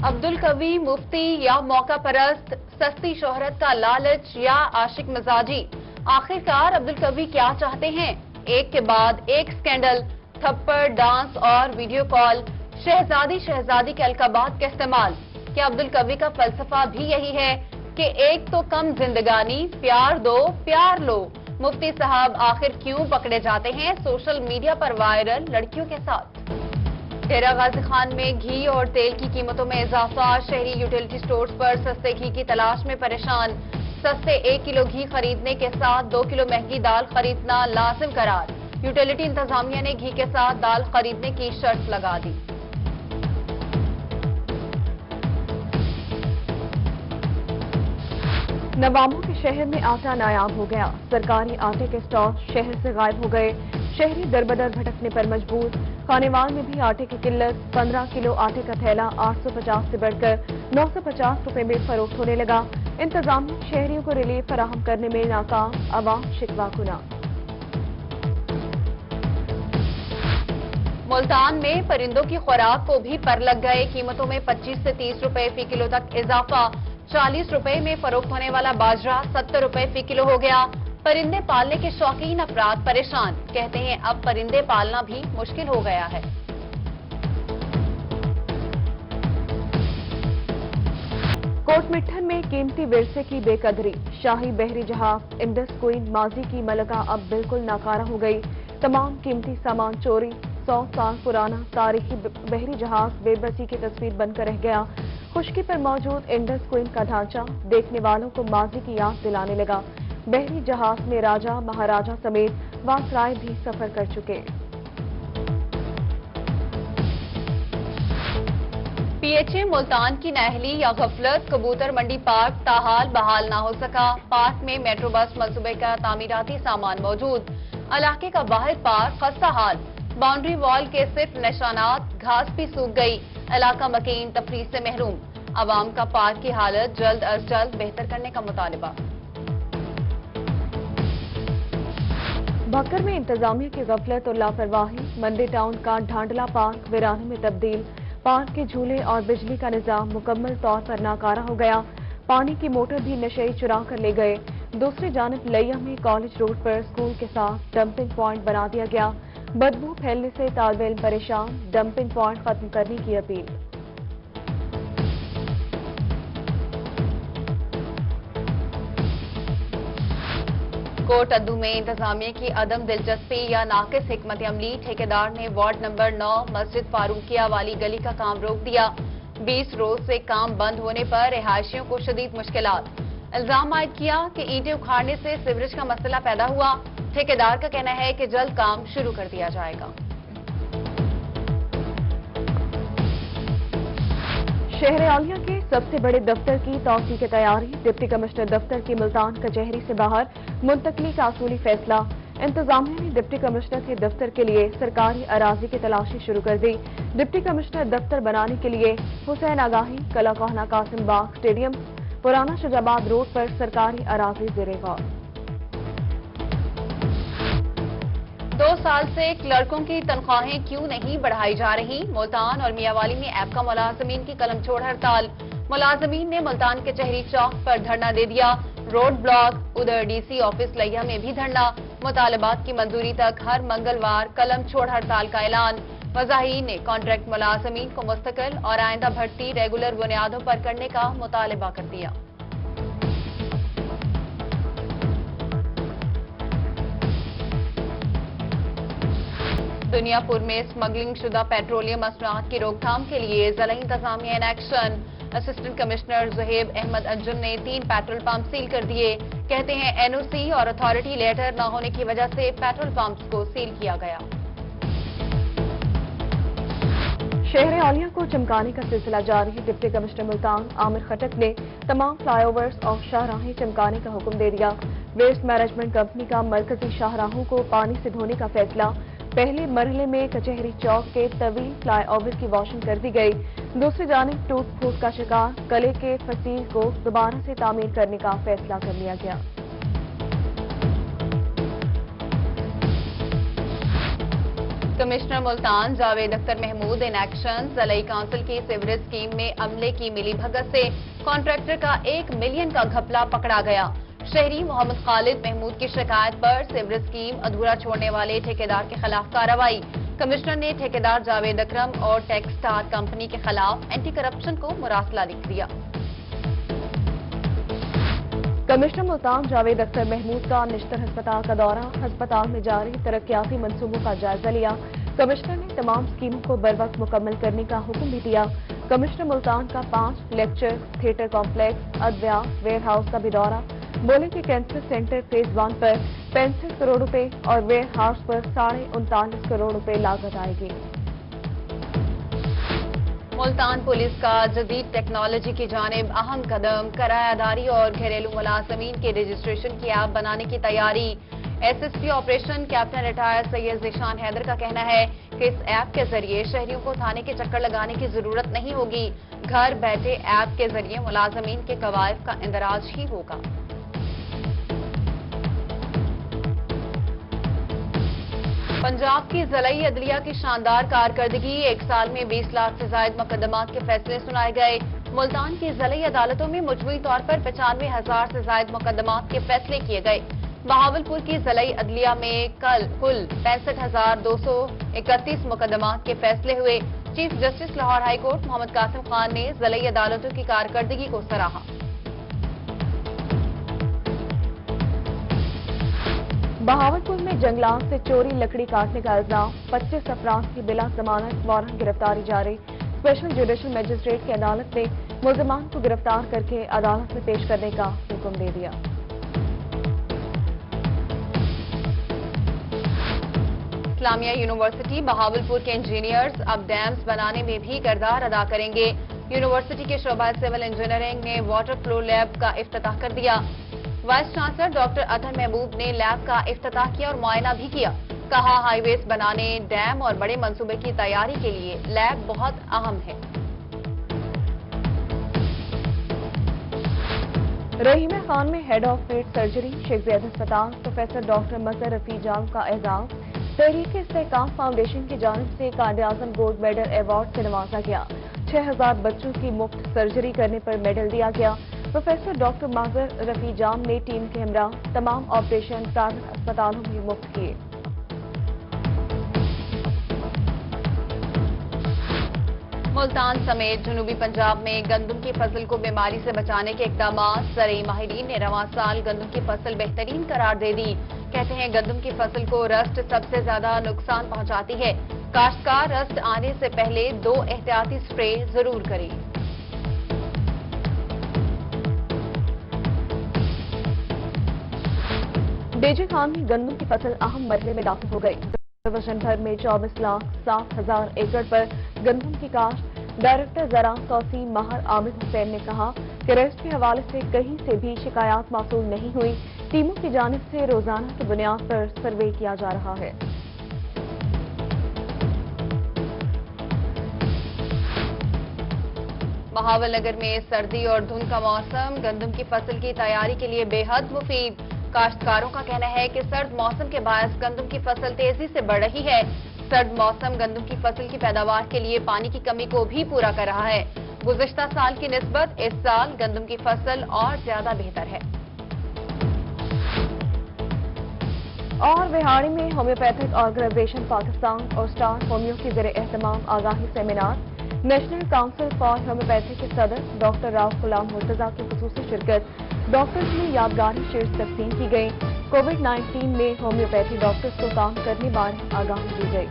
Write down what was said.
अब्दुल कवी मुफ्ती या मौका परस्त, सस्ती शोहरत का लालच या आशिक मिजाजी। आखिरकार अब्दुल कवी क्या चाहते हैं? एक के बाद एक स्कैंडल, थप्पड़, डांस और वीडियो कॉल, शहजादी के अलकाबात का इस्तेमाल। क्या अब्दुल कवी का फलसफा भी यही है कि एक तो कम जिंदगानी, प्यार दो, प्यार लो? मुफ्ती साहब आखिर क्यों पकड़े जाते हैं सोशल मीडिया पर वायरल लड़कियों के साथ? डेरा गाजी खान में घी और तेल की कीमतों में इजाफा, शहरी यूटिलिटी स्टोर्स पर सस्ते घी की तलाश में परेशान। सस्ते 1 किलो घी खरीदने के साथ 2 किलो महंगी दाल खरीदना लाजिम करार। यूटिलिटी इंतजामिया ने घी के साथ दाल खरीदने की शर्त लगा दी। नवाबों के शहर में आटा नायाब हो गया। सरकारी आटे के स्टॉक शहर से गायब हो गए। शहरी दरबदर भटकने पर मजबूर। खानेवाल में भी आटे की किल्लत। 15 किलो आटे का थैला 850 से बढ़कर 950 रुपए में फरोख्त होने लगा। इंतजामिया शहरियों को रिलीफ फराहम करने में नाकाम, अवाम शिकवा गुना। मुल्तान में परिंदों की खुराक को भी पर लग गए। कीमतों में 25 से 30 रुपए फी किलो तक इजाफा। 40 रुपए में फरोख्त होने वाला बाजरा 70 रुपए फी किलो हो गया। परिंदे पालने के शौकीन अफराद परेशान। कहते हैं अब परिंदे पालना भी मुश्किल हो गया है। कोटमिट्ठन में कीमती विरसे की बेकदरी। शाही बहरी जहाज इंडस क्वीन माजी की मलका अब बिल्कुल नाकारा हो गई। तमाम कीमती सामान चोरी। 100 साल पुराना तारीखी बहरी जहाज बेबसी की तस्वीर बनकर रह गया। खुश्की पर मौजूद इंडस क्वीन का ढांचा देखने वालों को माजी की याद दिलाने लगा। बहरी जहाज में राजा महाराजा समेत वासराय भी सफर कर चुके। पीएचए मुल्तान की नाअहली या गफलत। कबूतर मंडी पार्क ताहाल बहाल ना हो सका। पार्क में मेट्रो बस मंसूबे का तामीराती सामान मौजूद। इलाके का वाहिद पार्क खस्ता हाल। बाउंड्री वॉल के सिर्फ निशानात, घास भी सूख गई। इलाका मकीन तफरीह से महरूम। अवाम का पार्क की हालत जल्द अज जल्द बेहतर करने का मुतालबा। भक्कर में इंतजामिया की गफलत और लापरवाही। मंडी टाउन का ढांडला पार्क वीराने में तब्दील। पार्क के झूले और बिजली का निजाम मुकम्मल तौर पर नाकारा हो गया। पानी की मोटर भी नशेई चुरा कर ले गए। दूसरी जानिब लैया में कॉलेज रोड पर स्कूल के साथ डंपिंग पॉइंट बना दिया गया। बदबू फैलने से तालिबे इल्म परेशान। डंपिंग पॉइंट खत्म करने की अपील। कोट अद्दू में इंतजामिया की अदम दिलचस्पी या नाकिस हिकमत अमली। ठेकेदार ने वार्ड नंबर 9 मस्जिद फारूकिया वाली गली का काम रोक दिया। 20 रोज से काम बंद होने पर रिहायशियों को शदीद मुश्किलात। इल्जाम आयद किया कि ईंटें उखाड़ने से सीवरेज का मसला पैदा हुआ। ठेकेदार का कहना है कि जल्द काम शुरू कर दिया जाएगा। शहर आलिया के सबसे बड़े दफ्तर की तौसी की तैयारी। डिप्टी कमिश्नर दफ्तर की मुल्तान कचहरी से बाहर मुंतकली का असूली फैसला। इंतजामिया ने डिप्टी कमिश्नर के दफ्तर के लिए सरकारी अराजी की तलाशी शुरू कर दी। डिप्टी कमिश्नर दफ्तर बनाने के लिए हुसैन आगाही, कला कोहना कासिम बाग स्टेडियम, पुराना शुजाबाद रोड पर सरकारी अराजी ज़ेरे गौर। 2 साल से क्लर्कों की तनख्वाहें क्यों नहीं बढ़ाई जा रही? मुल्तान और मियावाली में ऐपका मुलाजमीन की कलम छोड़ हड़ताल। मुलाजमीन ने मुल्तान कचहरी चौक पर धरना दे दिया। Road block. उधर डीसी ऑफिस लैया में भी धरना। मुतालबात की मंजूरी तक हर मंगलवार कलम छोड़ हड़ताल का ऐलान। वज़ाहीन ने कॉन्ट्रैक्ट मुलाजमीन को मुस्तकिल और आइंदा भर्ती रेगुलर बुनियादों पर करने का मुतालबा कर दिया। दुनियापुर में स्मगलिंग शुदा पेट्रोलियम मसनूआत की रोकथाम के लिए जिला इंतजामिया in action. Assistant commissioner Zuhaib Ahmed Anjum ने 3 पेट्रोल पंप सील कर दिए। कहते हैं एनओसी और अथॉरिटी लेटर न होने की वजह से पेट्रोल पंप्स को सील किया गया। शहर आलिया को चमकाने का सिलसिला जारी। डिप्टी कमिश्नर मुल्तान आमिर खटक ने तमाम फ्लाईओवर्स और शाहराहें चमकाने का हुक्म दे दिया। वेस्ट मैनेजमेंट कंपनी का मरकजी शाहराहों को पानी से धोने का फैसला। पहले मरहले में कचहरी चौक के तवील फ्लाईओवर की वॉशिंग कर दी गई। दूसरी जानिब टूट फूट का शिकार कले के फसील को दोबारा से तामीर करने का फैसला कर लिया गया। Commissioner Multan Javed Akhtar Mahmood in action ज़लई काउंसिल की सीवरेज स्कीम में अमले की मिलीभगत से कॉन्ट्रैक्टर का 1 मिलियन का घपला पकड़ा गया। शहरी मोहम्मद खालिद महमूद की शिकायत पर सीवरेज स्कीम अधूरा छोड़ने वाले ठेकेदार के खिलाफ कार्रवाई। कमिश्नर ने ठेकेदार जावेद अकरम और टेक्सटार कंपनी के खिलाफ एंटी करप्शन को मुरासला लिख दिया। कमिश्नर मुल्तान जावेद अख्तर महमूद का निश्तर अस्पताल का दौरा, अस्पताल में जारी तरक्याती मंसूबों का जायजा लिया। कमिश्नर ने तमाम स्कीमों को बरवक्त मुकम्मल करने का हुक्म भी दिया। कमिश्नर मुल्तान का 5 लेक्चर, थिएटर कॉम्प्लेक्स, अद्विया, वेयर हाउस का भी दौरा। बोले कि कैंसर सेंटर फेज 1 पर 65 करोड़ रुपए और वेयर हाउस पर 39.5 करोड़ रुपए लागत आएगी। मुल्तान पुलिस का जदीद टेक्नोलॉजी की जानिब अहम कदम, किरायादारी और घरेलू मुलाजमीन के रजिस्ट्रेशन की ऐप बनाने की तैयारी। SSP operation captain retired Syed Zeeshan Haider का कहना है कि इस ऐप के जरिए शहरियों को थाने के चक्कर लगाने की जरूरत नहीं होगी। घर बैठे ऐप के जरिए मुलाजमीन के कवायद का इंदराज ही होगा। पंजाब की ज़लई अदलिया की शानदार कारकर्दगी, 1 साल में 20 लाख से ज्यादा मुकदमात के फैसले सुनाए गए। मुल्तान की ज़लई अदालतों में मजमूई तौर पर 95,000 से ज्यादा मुकदमात के फैसले किए गए। बहावलपुर की ज़लई अदलिया में कल कुल 65,231 मुकदमात के फैसले हुए। Chief justice Lahore high court Mohammad Qasim Khan ने ज़लई अदालतों की कारकर्दगी को सराहा। बहावलपुर में जंगलात से चोरी लकड़ी काटने का इल्जाम, 25 अफराद की बिला जमानत वारंट गिरफ्तारी जारी। स्पेशल जुडिशल मजिस्ट्रेट की अदालत ने मुल्जिमान को गिरफ्तार करके अदालत में पेश करने का हुक्म दे दिया। इस्लामिया यूनिवर्सिटी बहावलपुर के इंजीनियर्स अब डैम्स बनाने में भी किरदार अदा करेंगे। यूनिवर्सिटी के शोबा सिविल इंजीनियरिंग ने वाटर फ्लो लैब का इफ्तिताह कर दिया। वाइस चांसलर डॉक्टर अतहर महबूब ने लैब का इफ्तिताह किया और मुआयना भी किया। कहा, हाईवेज बनाने, डैम और बड़े मंसूबे की तैयारी के लिए लैब बहुत अहम है। रहीमा खान में हेड ऑफ पेट सर्जरी शेख ज़ैद अस्पताल प्रोफेसर डॉक्टर मजहर रफी जाम का एजाज। तहरीक इस्तेहकाम फाउंडेशन की जानिब से कायद-ए-आज़म गोल्ड मेडल अवार्ड से नवाजा गया। 6,000 बच्चों की मुफ्त सर्जरी करने पर मेडल दिया गया। प्रोफेसर डॉक्टर मजहर रफी जाम ने टीम के हमरा तमाम ऑपरेशन प्राइवेट अस्पतालों में मुफ्त किए। मुल्तान समेत जनूबी पंजाब में गंदम की फसल को बीमारी से बचाने के इकदाम। ज़रई माहिरीन ने रवां साल गंदम की फसल बेहतरीन करार दे दी। कहते हैं गंदम की फसल को रस्ट सबसे ज्यादा नुकसान पहुंचाती है। काश्तकार रस्ट आने से पहले 2 एहतियाती स्प्रे जरूर करें। डेजी खान में गंदम की फसल अहम मरहले में दाखिल हो गई। डिवीजन भर में 24,07,000 एकड़ पर गंदम की काश्त। डायरेक्टर ज़राअत तौसीम माहर आमिर हुसैन ने कहा कि रेस्ट के हवाले से कहीं से भी शिकायत मौसूल नहीं हुई। टीमों की जानिब से रोजाना की बुनियाद पर सर्वे किया जा रहा है। बहावलनगर में सर्दी और धुंध का मौसम गंदम की फसल की तैयारी के लिए बेहद मुफीद। काश्तकारों का कहना है कि सर्द मौसम के बायस गंदम की फसल तेजी से बढ़ रही है। सर्द मौसम गंदम की फसल की पैदावार के लिए पानी की कमी को भी पूरा कर रहा है। गुज़िश्ता साल की निस्बत इस साल गंदम की फसल और ज्यादा बेहतर है। और बिहाड़ी में होम्योपैथिक ऑर्गेनाइजेशन पाकिस्तान और स्टार होम्यो की ज़रिए एहतमाम आगाही seminar. National council for homeopathy के सदर डॉक्टर राव गुलाम मुर्तजा की खुसूसी शिरकत। डॉक्टर्स में यादगारी शील्ड तकसीम की गई। कोविड-19 में होम्योपैथी डॉक्टर्स को काम करने बारे आगाही दी गई।